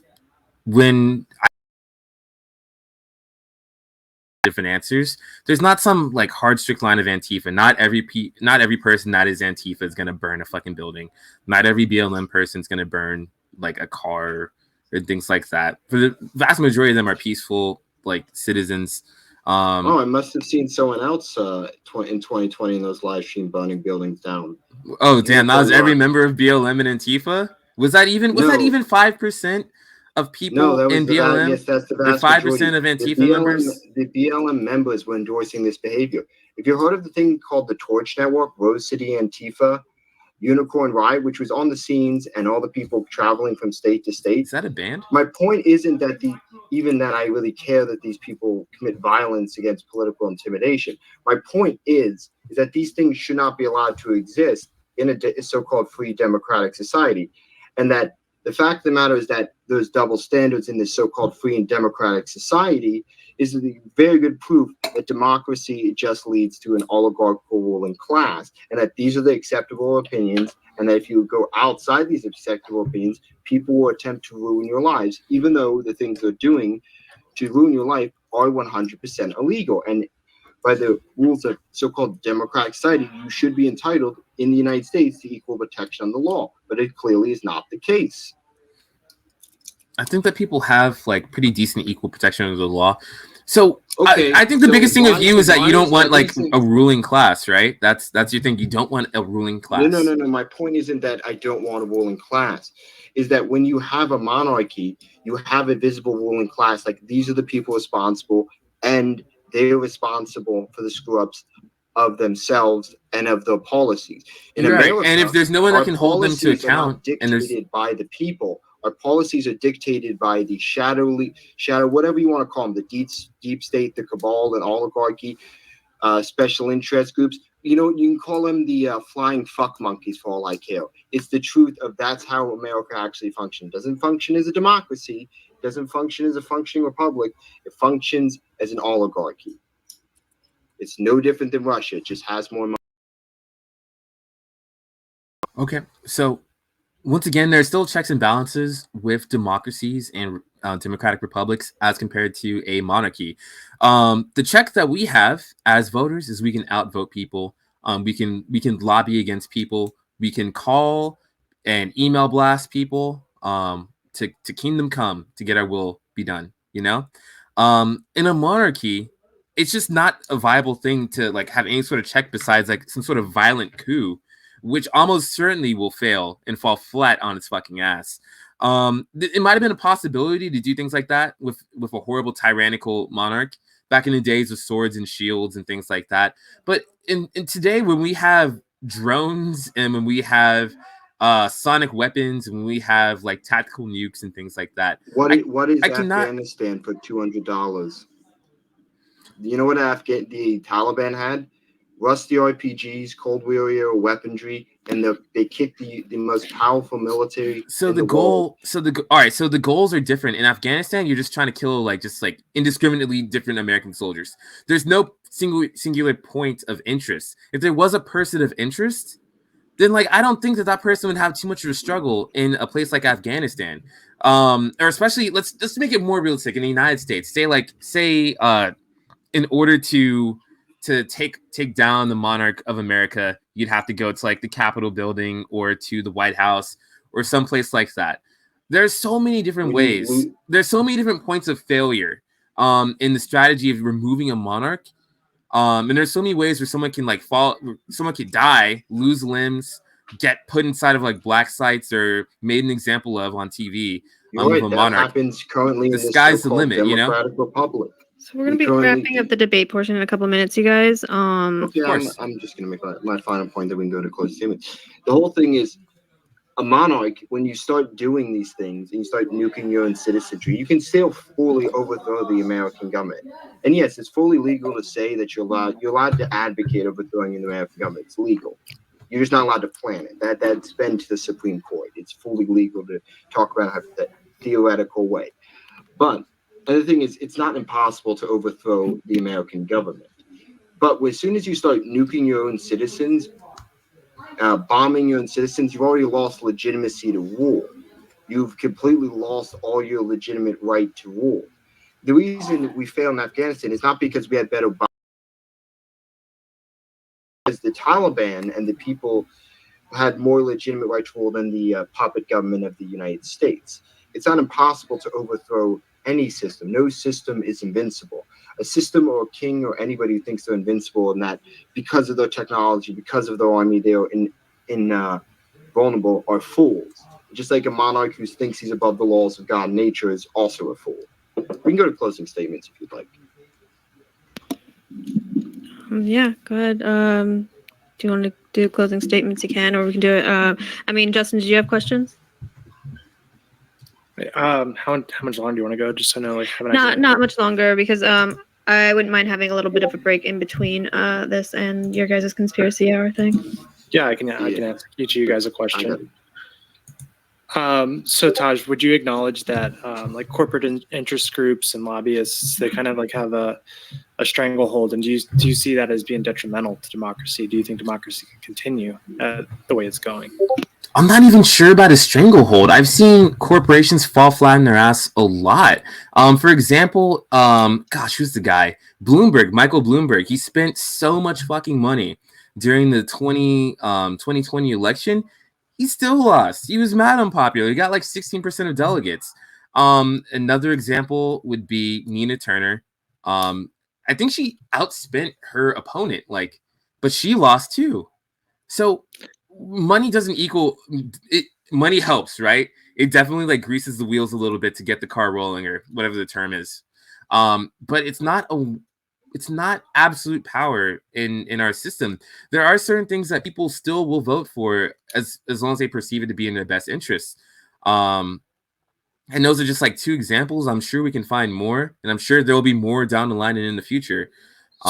When different answers, there's not some like hard strict line of Antifa. Not every person that is Antifa is gonna burn a fucking building. Not every BLM person is gonna burn like a car or things like that. For the vast majority of them are peaceful like citizens. I must have seen someone else in 2020 in those live stream burning buildings down. Oh damn, that was every member of BLM and Antifa. Was that even 5% of people in BLM? Yes, that's the vast 5% of Antifa members. The BLM members were endorsing this behavior. If you heard of the thing called the Torch Network, Rose City Antifa, Unicorn Riot, which was on the scenes and all the people traveling from state to state. Is that a band? My point isn't that even that I really care that these people commit violence against political intimidation. My point is that these things should not be allowed to exist in a so-called free democratic society, and that the fact of the matter is that there's double standards in this so-called free and democratic society is the very good proof that democracy just leads to an oligarchical ruling class, and that these are the acceptable opinions, and that if you go outside these acceptable opinions, people will attempt to ruin your lives, even though the things they're doing to ruin your life are 100% illegal. And by the rules of so-called democratic society, you should be entitled in the United States to equal protection under the law, but it clearly is not the case. I think that people have like pretty decent equal protection under the law. So okay, I think the biggest thing with you is that you don't want like a ruling class, right? That's your thing. You don't want a ruling class. No. My point isn't that I don't want a ruling class. Is that when you have a monarchy, you have a visible ruling class. Like these are the people responsible, and they're responsible for the screw-ups of themselves and of their policies. In You're right. America, And if there's no one that our can hold them to policies are not account, and there's dictated by the people. Our policies are dictated by the shadow, whatever you want to call them, the deep state, the cabal, and oligarchy, special interest groups. You know, you can call them the flying fuck monkeys for all I care. It's the truth of that's how America actually functions. It doesn't function as a democracy. It doesn't function as a functioning republic. It functions as an oligarchy. It's no different than Russia. It just has more money. okay. So once again, there's still checks and balances with democracies and democratic republics as compared to a monarchy. The check that we have as voters is we can outvote people. We can lobby against people. We can call and email blast people to kingdom come to get our will be done. You know, in a monarchy, it's just not a viable thing to like have any sort of check besides like some sort of violent coup, which almost certainly will fail and fall flat on its fucking ass. It might have been a possibility to do things like that with a horrible tyrannical monarch back in the days of swords and shields and things like that. But in today, when we have drones and when we have sonic weapons and when we have like tactical nukes and things like that, What is I cannot. Afghanistan for $200? You know what the Taliban had? Rusty RPGs, Cold War era weaponry, and they kicked the most powerful military. So the goal, all right. So the goals are different in Afghanistan. You're just trying to kill like indiscriminately different American soldiers. There's no singular point of interest. If there was a person of interest, then like I don't think that person would have too much of a struggle in a place like Afghanistan, or especially let's make it more realistic in the United States. Say in order to take down the monarch of America, you'd have to go to like the Capitol building or to the White House or someplace like that. There's so many different ways. There's so many different points of failure in the strategy of removing a monarch. And there's so many ways where someone can like fall, someone could die, lose limbs, get put inside of like black sites or made an example of on TV. You're right. Of a That monarch. happens currently The in this sky's the so-called limit, you know? Democratic Republic. So we're going to be wrapping up the debate portion in a couple minutes, you guys. Okay, I'm just going to make my final point that we can go to closed statement. The whole thing is a monarch, when you start doing these things and you start nuking your own citizenry, you can still fully overthrow the American government. And yes, it's fully legal to say that you're allowed to advocate overthrowing the American government. It's legal. You're just not allowed to plan it. That's been to the Supreme Court. It's fully legal to talk about that theoretical way. But the other thing is, it's not impossible to overthrow the American government. But as soon as you start nuking your own citizens, bombing your own citizens, you've already lost legitimacy to rule. You've completely lost all your legitimate right to rule. The reason we failed in Afghanistan is not because we had better bombs. Because the Taliban and the people had more legitimate right to rule than the puppet government of the United States. It's not impossible to overthrow any system. No system is invincible. A system or a king or anybody who thinks they're invincible and that because of their technology, because of their army, they are vulnerable are fools. Just like a monarch who thinks he's above the laws of God and nature is also a fool. We can go to closing statements if you'd like. Yeah, go ahead. Do you want to do closing statements? You can, or we can do it. Justin, do you have questions? How much longer do you want to go? Just so I know, like, not much longer because I wouldn't mind having a little bit of a break in between this and your guys' conspiracy hour thing. Yeah, I can ask each of you guys a question. So Taj, would you acknowledge that like corporate interest groups and lobbyists, they kind of like have a stranglehold, and do you see that as being detrimental to democracy? Do you think democracy can continue the way it's going? I'm not even sure about a stranglehold. I've seen corporations fall flat in their ass a lot. For example, who's the guy? Michael Bloomberg. He spent so much fucking money during the 2020 election. He still lost. He was mad unpopular. He got like 16% of delegates. Another example would be Nina Turner. I think she outspent her opponent, but she lost too. So money doesn't equal it. Money helps, right? It definitely like greases the wheels a little bit to get the car rolling or whatever the term is. But it's not it's not absolute power in our system. There are certain things that people still will vote for as long as they perceive it to be in their best interest. And those are just like two examples. I'm sure we can find more, and I'm sure there will be more down the line and in the future.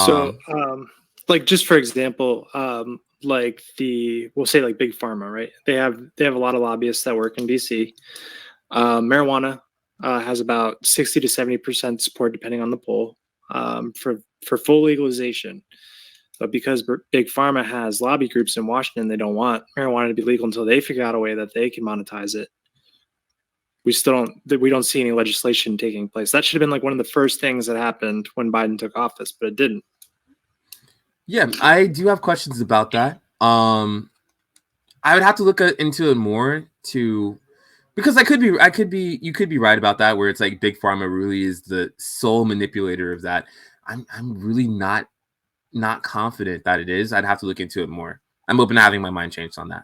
So, like just for example, like we'll say like Big Pharma, right? They have a lot of lobbyists that work in DC. Marijuana has about 60 to 70% support, depending on the poll, for full legalization. But because Big Pharma has lobby groups in Washington, they don't want marijuana to be legal until they figure out a way that they can monetize it. We don't see any legislation taking place. That should have been like one of the first things that happened when Biden took office, but it didn't. Yeah, I do have questions about that. I would have to look into it more because you could be right about that, where it's like Big Pharma really is the sole manipulator of that. I'm really not confident that it is. I'd have to look into it more. I'm open to having my mind changed on that.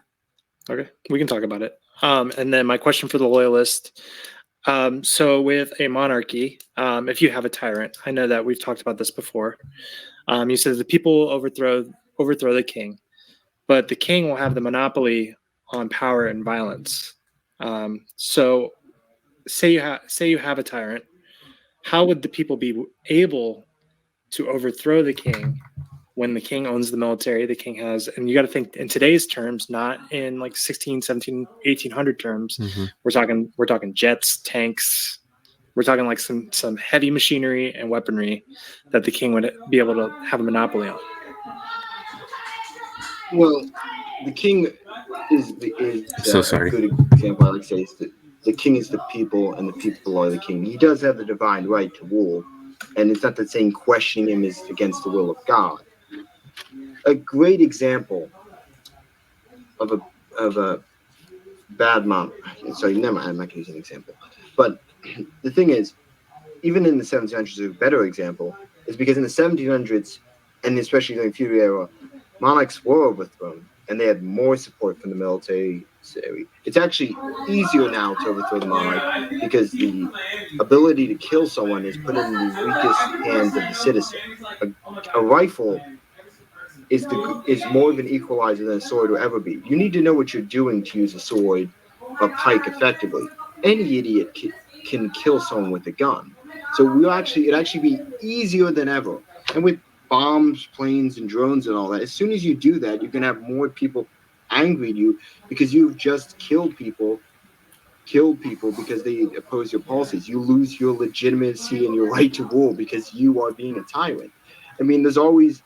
Okay, we can talk about it. And then my question for the Loyalist. So with a monarchy, if you have a tyrant, I know that we've talked about this before. You said the people overthrow the king, but the king will have the monopoly on power and violence. So say you have a tyrant, how would the people be able to overthrow the king when the king owns the military? The king has, and you got to think in today's terms, not in like 16, 17, 1800 terms. Mm-hmm. We're talking jets, tanks. We're talking like some heavy machinery and weaponry that the king would be able to have a monopoly on. Well, the king is So sorry. a good example. I like to say is that the king is the people, and the people are the king. He does have the divine right to rule, and it's not that saying questioning him is against the will of God. A great example of a bad mom. Sorry, never mind. I'm not going to use an example. But the thing is, even in the 1700s, a better example is because in the 1700s, and especially during the feudal era, monarchs were overthrown, and they had more support from the military. It's actually easier now to overthrow the monarch because the ability to kill someone is put in the weakest hands of the citizen. A rifle is more of an equalizer than a sword will ever be. You need to know what you're doing to use a sword or pike effectively. Any idiot can kill someone with a gun. So it'd actually be easier than ever. And with bombs, planes, and drones and all that, as soon as you do that, you're gonna have more people angry at you because you've just killed people because they oppose your policies. You lose your legitimacy and your right to rule because you are being a tyrant. I mean, there's always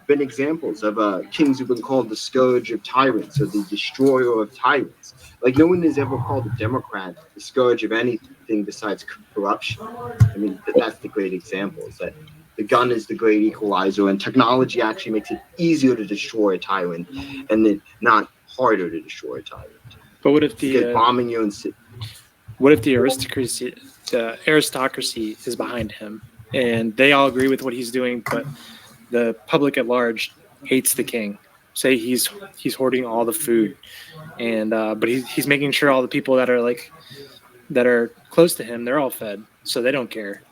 been examples of kings who've been called the scourge of tyrants or the destroyer of tyrants. Like, no one has ever called a Democrat the scourge of anything besides corruption. I mean, that's the great example, is that the gun is the great equalizer, and technology actually makes it easier to destroy a tyrant and then not harder to destroy a tyrant. But what if bombing your own city? What if the aristocracy is behind him and they all agree with what he's doing, but the public at large hates the king? Say he's hoarding all the food, and but he's making sure all the people that are close to him, they're all fed, so they don't care.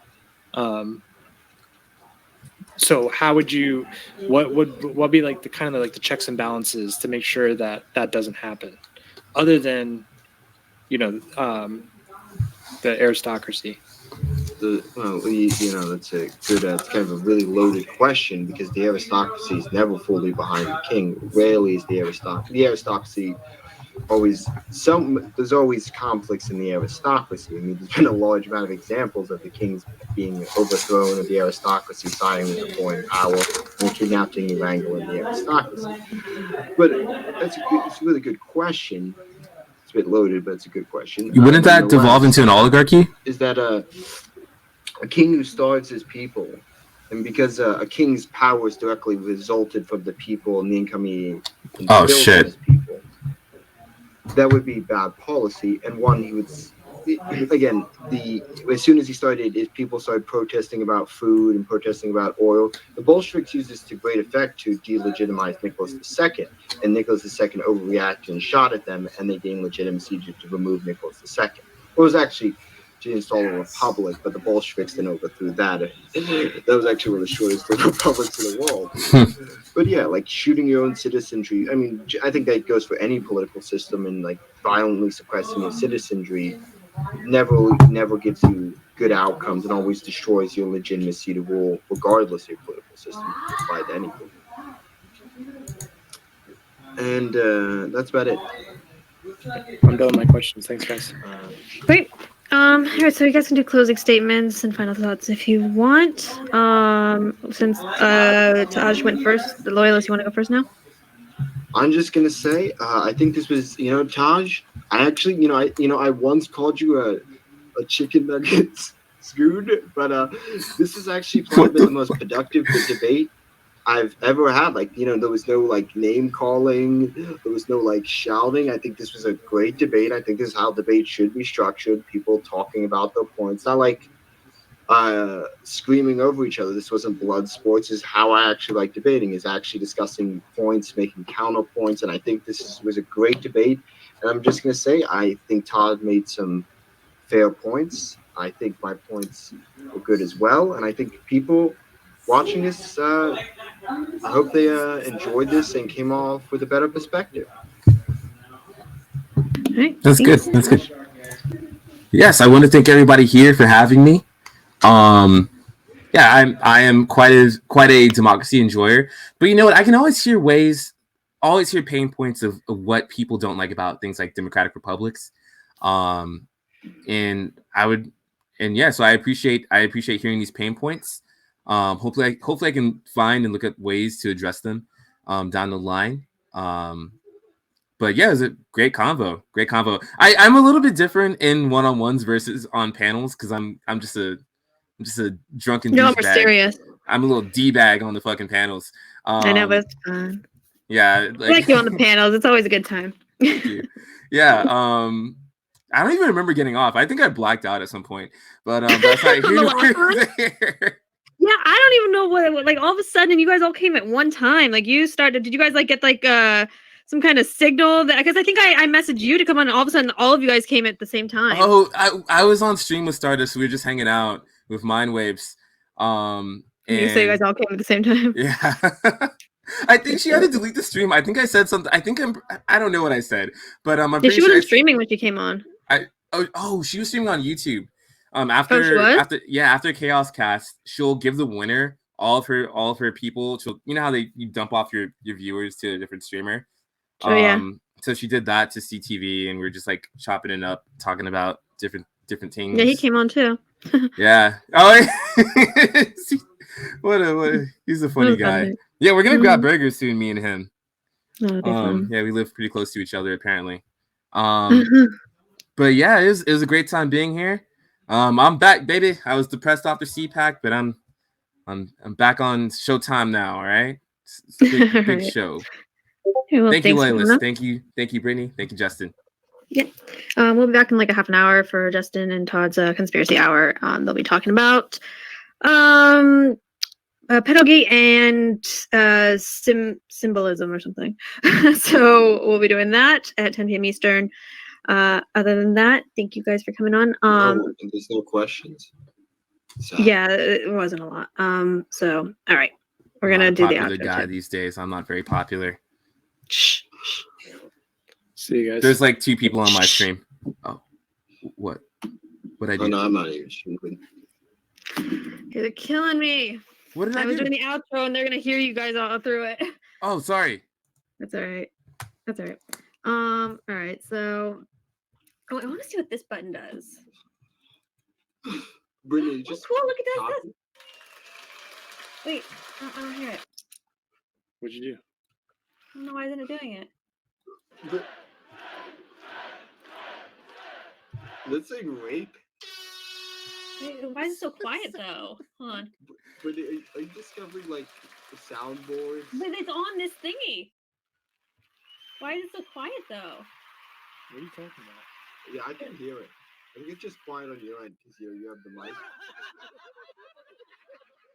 So how would you? What would be like the kind of like the checks and balances to make sure that doesn't happen, other than the aristocracy? That's a good. It's kind of a really loaded question because the aristocracy is never fully behind the king. Rarely is the aristocracy always there's always conflicts in the aristocracy. I mean, there's been a large amount of examples of the kings being overthrown, or the aristocracy siding with the foreign power and kidnapping and wrangling the aristocracy. But it's a really good question. It's a bit loaded, but it's a good question. Wouldn't that devolve into an oligarchy? Is that a king who starves his people, and because a king's power is directly resulted from the people and the income he instills on his people, that would be bad policy. And one, he would again, as soon as he started, people started protesting about food and protesting about oil. The Bolsheviks used this to great effect to delegitimize Nicholas II, and Nicholas II overreacted and shot at them, and they gained legitimacy to remove Nicholas II. It was actually to install a republic, but the Bolsheviks then overthrew that. That was actually one of the shortest republics in the world. But yeah, like shooting your own citizenry. I mean, I think that goes for any political system, and like violently suppressing your citizenry never gives you good outcomes and always destroys your legitimacy to rule, regardless of your political system, applied to anything. And that's about it. I'm done with my questions. Thanks, guys. Great. All right, so you guys can do closing statements and final thoughts if you want. Since Taj went first, the Loyalist, you want to go first now? I'm just gonna say, I think this was, Taj. I actually, I once called you a chicken nuggets screwed, but this has actually probably been the most productive debate I've ever had. Like, there was no like name calling, there was no like shouting. I think this was a great debate. I think this is how debate should be structured. People talking about their points, not like screaming over each other. This wasn't blood sports. This is how I actually like debating, is actually discussing points, making counterpoints. And I think was a great debate. And I'm just going to say, I think Todd made some fair points. I think my points were good as well. And I think people watching this, I hope they enjoyed this and came off with a better perspective. Right, That's good. That's good. Yes, I want to thank everybody here for having me. Yeah, I am quite a democracy enjoyer. But you know what? I can always hear pain points of what people don't like about things like democratic republics. And so I appreciate hearing these pain points. Hopefully I can find and look at ways to address them down the line. But yeah, it was a great convo. I'm a little bit different in one-on-ones versus on panels because I'm just a drunken No, we're douchebag. serious. I'm a little d-bag on the fucking panels. I know, but it's fun. Yeah, I like you on the panels. It's always a good time. Thank you. Yeah. I don't even remember getting off. I think I blacked out at some point. But that's not here. Yeah, I don't even know what like all of a sudden you guys all came at one time. Like you started. Did you guys like get like some kind of signal? That because I think I messaged you to come on, and all of a sudden all of you guys came at the same time. Oh, I was on stream with Stardust. We were just hanging out with Mind Waves. And you say you guys all came at the same time. Yeah. I think she had to delete the stream. I think I said something. I don't know what I said, but I'm pretty she sure wasn't streaming when she came on. She was streaming on YouTube. After Chaos Cast, she'll give the winner all of her people. You know how you dump off your viewers to a different streamer. Oh yeah. So she did that to CTV, and we are just like chopping it up, talking about different things. Yeah, he came on too. Yeah. Oh, what? He's a funny guy. Funny. Yeah, we're gonna grab burgers soon, me and him. Yeah, we live pretty close to each other apparently. But yeah, it was a great time being here. I'm back, baby. I was depressed after CPAC, but I'm back on Showtime now. All right, it's a big show. Okay, well, thank you, Loyalist. Thank you, Brittany. Thank you, Justin. Yeah, we'll be back in like a half an hour for Justin and Todd's conspiracy hour. They'll be talking about pedogate and symbolism or something. So we'll be doing that at 10 p.m. Eastern. Other than that, thank you guys for coming on. There's no questions. So. Yeah, it wasn't a lot. So all right, we're gonna do the outro. Guy these days. I'm not very popular. Shh. See you guys. There's like 2 people on my stream. Oh, what I do? Oh, no, I'm not even stupid. You're killing me. What did I do? was doing the outro, and they're gonna hear you guys all through it. Oh, sorry. That's all right. All right. So, I want to see what this button does. Brittany, just cool. Look at this. Wait, I don't hear it. What'd you do? I don't know why isn't it doing it. Let's say rape. Wait, why is it so quiet though? Hold on. But are you discovering like the soundboard? But it's on this thingy. Why is it so quiet though? What are you talking about? Yeah, I can hear it. I think it's just quiet on your end because you have the mic.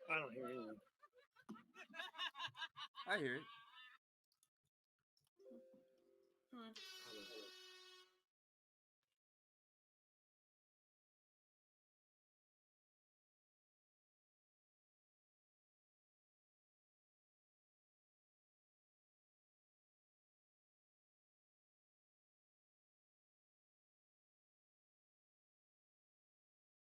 I don't hear anything. I hear it.